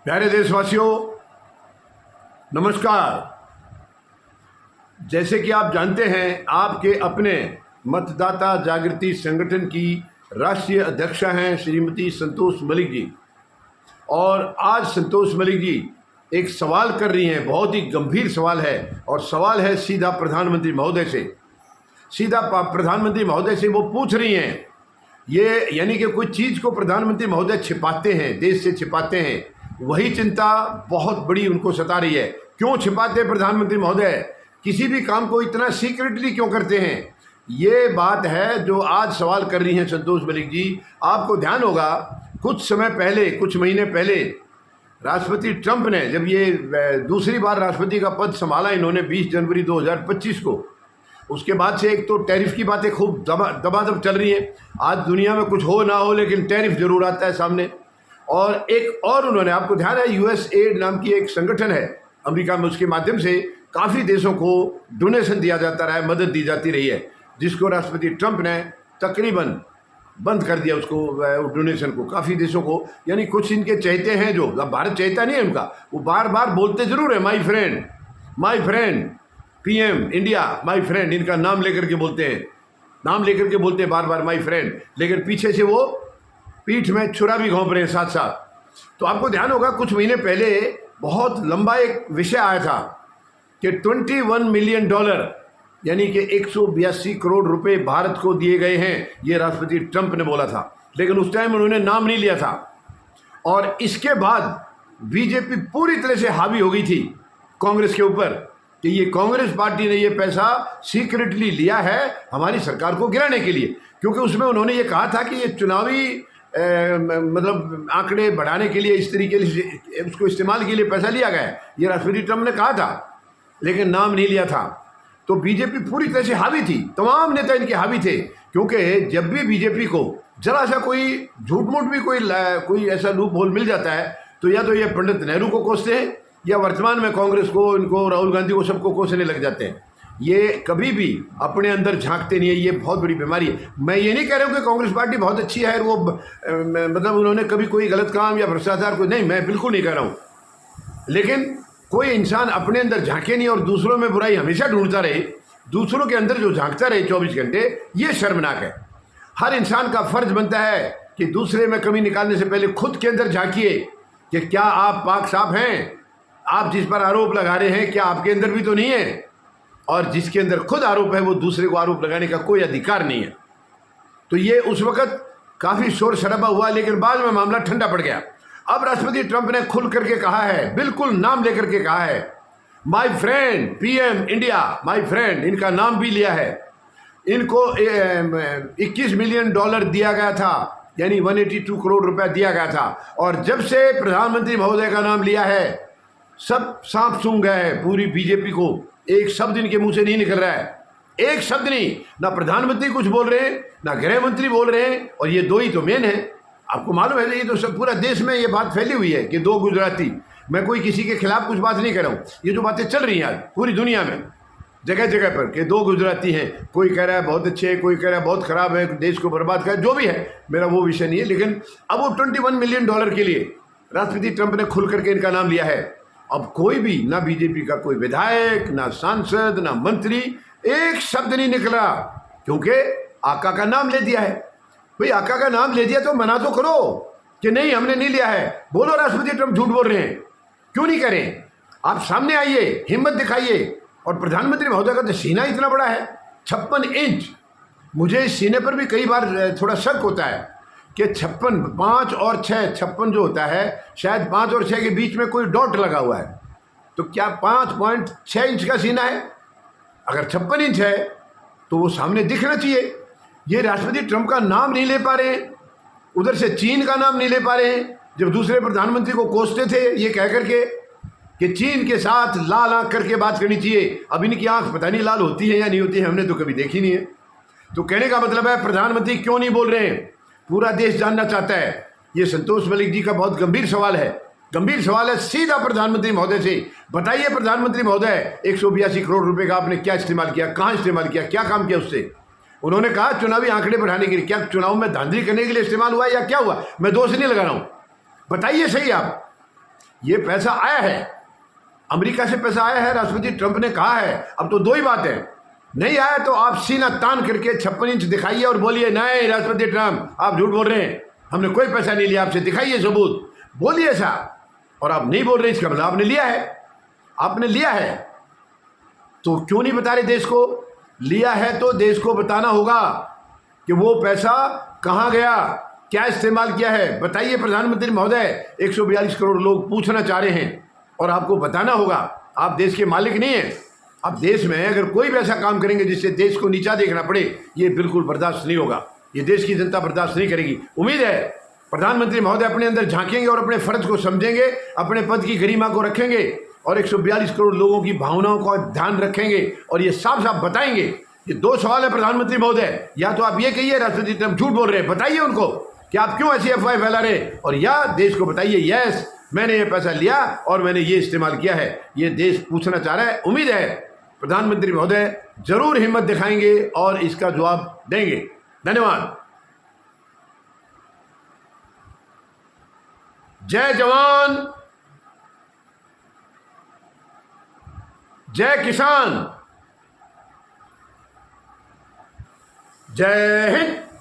प्यारे देशवासियों, नमस्कार। जैसे कि आप जानते हैं, आपके अपने मतदाता जागृति संगठन की राष्ट्रीय अध्यक्षा हैं श्रीमती संतोष मलिक जी। और आज संतोष मलिक जी एक सवाल कर रही हैं, बहुत ही गंभीर सवाल है, और सवाल है सीधा प्रधानमंत्री महोदय से। सीधा प्रधानमंत्री महोदय से वो पूछ रही हैं, ये यानी कि कोई चीज़ को प्रधानमंत्री महोदय छिपाते हैं, देश से छिपाते हैं, वही चिंता बहुत बड़ी उनको सता रही है। क्यों छिपाते हैं प्रधानमंत्री महोदय? किसी भी काम को इतना सीक्रेटली क्यों करते हैं? ये बात है जो आज सवाल कर रही हैं संतोष मलिक जी। आपको ध्यान होगा, कुछ समय पहले, कुछ महीने पहले राष्ट्रपति ट्रंप ने, जब ये दूसरी बार राष्ट्रपति का पद संभाला इन्होंने 20 जनवरी 2025 को, उसके बाद से एक तो टैरिफ की बातें खूब दबादब चल रही हैं। आज दुनिया में कुछ हो ना हो लेकिन टैरिफ जरूर आता है सामने। और एक और उन्होंने, आपको ध्यान है, यूएसएड नाम की एक संगठन है अमेरिका में, उसके माध्यम से काफ़ी देशों को डोनेशन दिया जाता रहा है, मदद दी जाती रही है, जिसको राष्ट्रपति ट्रंप ने तकरीबन बंद कर दिया, उसको डोनेशन को, काफ़ी देशों को। यानी कुछ इनके चहेते हैं, जो भारत चहेता नहीं है उनका, वो बार बार बोलते जरूर है my friend PM India, my friend, इनका नाम लेकर के बोलते हैं, बार बार माई फ्रेंड, लेकिन पीछे से वो पीठ में छुरा भी घोंप रहे हैं साथ साथ। तो आपको ध्यान होगा, कुछ महीने पहले बहुत लंबा एक विषय आया था कि $21 मिलियन यानी कि 182 करोड़ रुपए भारत को दिए गए हैं, ये राष्ट्रपति ट्रंप ने बोला था। लेकिन उस टाइम उन्होंने नाम नहीं लिया था। और इसके बाद बीजेपी पूरी तरह से हावी हो गई थी कांग्रेस के ऊपर कि ये कांग्रेस पार्टी ने ये पैसा सीक्रेटली लिया है हमारी सरकार को गिराने के लिए, क्योंकि उसमें उन्होंने ये कहा था कि ये चुनावी मतलब आंकड़े बढ़ाने के लिए, इस तरीके से उसको इस्तेमाल के लिए पैसा लिया गया है, ये राष्ट्रपति ट्रंप ने कहा था, लेकिन नाम नहीं लिया था। तो बीजेपी पूरी तरह से हावी थी, तमाम नेता इनके हावी थे, क्योंकि जब भी बीजेपी को जरा सा कोई झूठ मूठ भी कोई ऐसा लूप होल मिल जाता है, तो या तो ये पंडित नेहरू को कोसते हैं, या वर्तमान में कांग्रेस को, इनको, राहुल गांधी को, सबको कोसने लग जाते हैं। ये कभी भी अपने अंदर झांकते नहीं है, ये बहुत बड़ी बीमारी है। मैं ये नहीं कह रहा हूँ कि कांग्रेस पार्टी बहुत अच्छी है, वो मतलब उन्होंने कभी कोई गलत काम या भ्रष्टाचार को, नहीं, मैं बिल्कुल नहीं कह रहा हूँ, लेकिन कोई इंसान अपने अंदर झांके नहीं और दूसरों में बुराई हमेशा ढूंढता रहे, दूसरों के अंदर जो झांकता रहे 24 घंटे, ये शर्मनाक है। हर इंसान का फर्ज बनता है कि दूसरे में कमी निकालने से पहले खुद के अंदर झांकिए कि क्या आप पाक साफ हैं? आप जिस पर आरोप लगा रहे हैं, क्या आपके अंदर भी तो नहीं है? और जिसके अंदर खुद आरोप है, वो दूसरे को आरोप लगाने का कोई अधिकार नहीं है। तो ये उस वक्त काफ़ी शोर शराबा हुआ, लेकिन बाद में मामला ठंडा पड़ गया। अब राष्ट्रपति ट्रंप ने खुल करके कहा है, बिल्कुल नाम लेकर के कहा है, my friend PM India, my friend, इनका नाम भी लिया है। इनको $21 मिलियन दिया गया था, यानी 182 करोड़ रुपया दिया गया था। और जब से प्रधानमंत्री महोदय का नाम लिया है, सब सांप सूंघ गए हैं पूरी बीजेपी को। एक शब्द इनके मुंह से नहीं निकल रहा है, एक शब्द नहीं। ना प्रधानमंत्री कुछ बोल रहे हैं, ना गृह मंत्री बोल रहे हैं, और ये दो ही तो मेन है। आपको मालूम है, ये तो सब पूरा देश में ये बात फैली हुई है कि दो गुजराती, मैं कोई किसी के खिलाफ कुछ बात नहीं कर रहा हूँ, ये जो बातें चल रही हैं आज पूरी दुनिया में जगह जगह पर कि दो गुजराती हैं, कोई कह रहा है बहुत अच्छे हैं, कोई कह रहा है बहुत खराब है, देश को बर्बाद कर, जो भी है, मेरा वो विषय नहीं है। लेकिन अब वो $21 मिलियन के लिए राष्ट्रपति ट्रंप ने खुल करके इनका नाम लिया है। अब कोई भी, ना बीजेपी का कोई विधायक, ना सांसद, ना मंत्री, एक शब्द नहीं निकला, क्योंकि आका का नाम ले दिया है। भाई आका का नाम ले दिया तो मना तो करो कि नहीं, हमने नहीं लिया है। बोलो राष्ट्रपति ट्रंप झूठ बोल रहे हैं, क्यों नहीं करें? आप सामने आइए, हिम्मत दिखाइए। और प्रधानमंत्री महोदय का तो सीना इतना बड़ा है, 56 इंच। मुझे इस सीने पर भी कई बार थोड़ा शक होता है कि 56, 5 और 6, 56 जो होता है, शायद 5 और 6 के बीच में कोई डॉट लगा हुआ है, तो क्या 5.6 इंच का सीना है? अगर 56 इंच है तो वो सामने दिखना चाहिए। ये राष्ट्रपति ट्रंप का नाम नहीं ले पा रहे हैं, उधर से चीन का नाम नहीं ले पा रहे हैं, जब दूसरे प्रधानमंत्री को कोसते थे ये कह करके कि चीन के साथ लाल आंख करके बात करनी चाहिए। अब इनकी आंख पता नहीं लाल होती है या नहीं होती है, हमने तो कभी देखी नहीं है। तो कहने का मतलब है, प्रधानमंत्री क्यों नहीं बोल रहे हैं, पूरा देश जानना चाहता है। ये संतोष मलिक जी का बहुत गंभीर सवाल है, सीधा प्रधानमंत्री महोदय से। बताइए प्रधानमंत्री महोदय, 182 करोड़ रुपए का आपने क्या इस्तेमाल किया, कहाँ इस्तेमाल किया, क्या काम किया उससे? उन्होंने कहा चुनावी आंकड़े बढ़ाने के लिए, क्या चुनाव में धांधली करने के लिए इस्तेमाल हुआ या क्या हुआ? मैं दोष नहीं लगा रहा हूँ, बताइए सही आप। ये पैसा आया है, अमेरिका से पैसा आया है, राष्ट्रपति ट्रंप ने कहा है। अब तो दो ही बात है, नहीं आया तो आप सीना तान करके 56 इंच दिखाइए और बोलिए नहीं राष्ट्रपति ट्रंप आप झूठ बोल रहे हैं, हमने कोई पैसा नहीं लिया आपसे, दिखाइए सबूत, बोलिए ऐसा। और आप नहीं बोल रहे इसका मतलब आपने लिया है, आपने लिया है। तो क्यों नहीं बता रहे देश को? लिया है तो देश को बताना होगा कि वो पैसा कहाँ गया, क्या इस्तेमाल किया है। बताइए प्रधानमंत्री महोदय, 142 करोड़ लोग पूछना चाह रहे हैं और आपको बताना होगा। आप देश के मालिक नहीं हैं। आप देश में अगर कोई भी ऐसा काम करेंगे जिससे देश को नीचा देखना पड़े, ये बिल्कुल बर्दाश्त नहीं होगा, ये देश की जनता बर्दाश्त नहीं करेगी। उम्मीद है प्रधानमंत्री महोदय अपने अंदर झांकेंगे और अपने फर्ज को समझेंगे, अपने पद की गरिमा को रखेंगे और 142 करोड़ लोगों की भावनाओं का ध्यान रखेंगे और ये साफ साफ बताएंगे। ये दो सवाल है प्रधानमंत्री महोदय, या तो आप ये कहिए राष्ट्रपति ट्रंप झूठ बोल रहे हैं, बताइए उनको कि आप क्यों ऐसी अफवाह फैला रहे हैं, और या देश को बताइए यस मैंने ये पैसा लिया और मैंने ये इस्तेमाल किया है। ये देश पूछना चाह रहा है। उम्मीद है प्रधानमंत्री महोदय जरूर हिम्मत दिखाएंगे और इसका जवाब देंगे। धन्यवाद। जय जवान, जय किसान, जय हिंद।